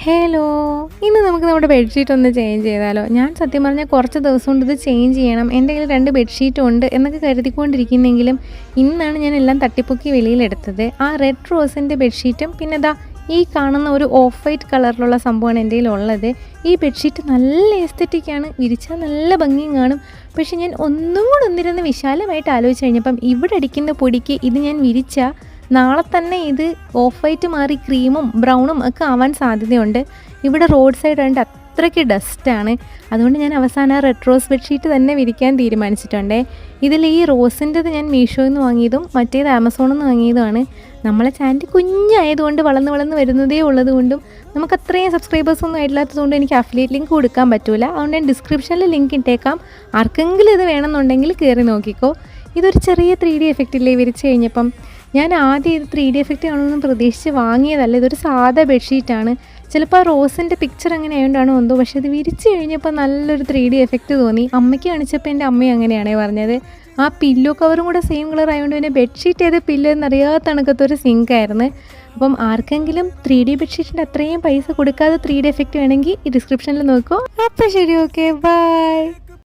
Hello, ഇന്ന് നമുക്ക് നമ്മുടെ ബെഡ്ഷീറ്റ് ഒന്ന് ചേഞ്ച് ചെയ്താലോ? ഞാൻ സത്യം പറഞ്ഞാൽ കുറച്ച് ദിവസം കൊണ്ട് ഇത് ചേഞ്ച് ചെയ്യണം, എൻ്റെ കയ്യിൽ 2 ബെഡ്ഷീറ്റും ഉണ്ട് എന്നൊക്കെ കരുതിക്കൊണ്ടിരിക്കുന്നെങ്കിലും ഇന്നാണ് ഞാൻ എല്ലാം തട്ടിപ്പൊക്കി വെളിയിലെടുത്തത്. ആ റെഡ് റോസിൻ്റെ ബെഡ്ഷീറ്റും പിന്നെ ദാ ഈ കാണുന്ന ഒരു ഓഫ് വൈറ്റ് കളറിലുള്ള സംഭവമാണ് എൻ്റെ കയ്യിലുള്ളത്. ഈ ബെഡ്ഷീറ്റ് നല്ല എസ്തെറ്റിക്കാണ്, വിരിച്ചാൽ നല്ല ഭംഗിയും കാണും. പക്ഷെ ഞാൻ ഒന്നും കൂടെ ഒന്നിരുന്ന് വിശാലമായിട്ട് ആലോചിച്ച് കഴിഞ്ഞപ്പം ഇവിടെ അടിക്കുന്ന പൊടിക്ക് ഇത് ഞാൻ വിരിച്ചാൽ നാളെ തന്നെ ഇത് ഓഫ് വൈറ്റ് മാറി ക്രീമും ബ്രൗണും ഒക്കെ ആവാൻ സാധ്യതയുണ്ട്. ഇവിടെ റോഡ് സൈഡ് ആയതുകൊണ്ട് അത്രയ്ക്ക് ഡസ്റ്റാണ്. അതുകൊണ്ട് ഞാൻ അവസാനം റെഡ് റോസ് ബെഡ്ഷീറ്റ് തന്നെ വിരിക്കാൻ തീരുമാനിച്ചിട്ടുണ്ട്. ഇതിൽ ഈ റോസിൻ്റെത് ഞാൻ മീഷോയിൽ നിന്ന് വാങ്ങിയതും മറ്റേത് ആമസോണിൽ നിന്ന് വാങ്ങിയതുമാണ്. നമ്മളെ ചാനൽ കുഞ്ഞായതുകൊണ്ട് വളർന്ന് വരുന്നതേ ഉള്ളതുകൊണ്ടും നമുക്ക് അത്രയും സബ്സ്ക്രൈബേഴ്സൊന്നും ഇല്ലാത്തതുകൊണ്ട് എനിക്ക് അഫിലിയേറ്റ് ലിങ്ക് കൊടുക്കാൻ പറ്റില്ല. അതുകൊണ്ട് ഞാൻ ഡിസ്ക്രിപ്ഷനിൽ ലിങ്ക് ഇട്ടേക്കാം. ആർക്കെങ്കിലും ഇത് വേണമെന്നുണ്ടെങ്കിൽ കയറി നോക്കിക്കോ. ഇതൊരു ചെറിയ 3D എഫക്റ്റില്ലേ വിരിച്ച് കഴിഞ്ഞപ്പം. ഞാൻ ആദ്യം ഇത് 3D എഫക്റ്റ് ആണെന്നൊന്നും പ്രതീക്ഷിച്ച് വാങ്ങിയതല്ല. ഇതൊരു സാധാ ബെഡ്ഷീറ്റാണ്. ചിലപ്പോൾ ആ റോസിൻ്റെ പിക്ചർ അങ്ങനെ ആയതുകൊണ്ടാണോ എന്തോ, പക്ഷേ ഇത് വിരിച്ച് കഴിഞ്ഞപ്പോൾ നല്ലൊരു 3D എഫക്റ്റ് തോന്നി. അമ്മയ്ക്ക് കാണിച്ചപ്പോൾ എൻ്റെ അമ്മ അങ്ങനെയാണേ പറഞ്ഞത്. ആ പില്ലോ കവറും കൂടെ സെയിം കളർ ആയതുകൊണ്ട് പിന്നെ ബെഡ്ഷീറ്റ് ഏത് പില്ലോ എന്നറിയാത്ത കണക്കത്തൊരു സിങ്കായിരുന്നു. അപ്പം ആർക്കെങ്കിലും 3D ബെഡ്ഷീറ്റിൻ്റെ അത്രയും പൈസ കൊടുക്കാതെ 3D എഫക്റ്റ് വേണമെങ്കിൽ ഈ ഡിസ്ക്രിപ്ഷനിൽ നോക്കുമോ. അപ്പോൾ ശരി, ഓക്കെ, ബൈ.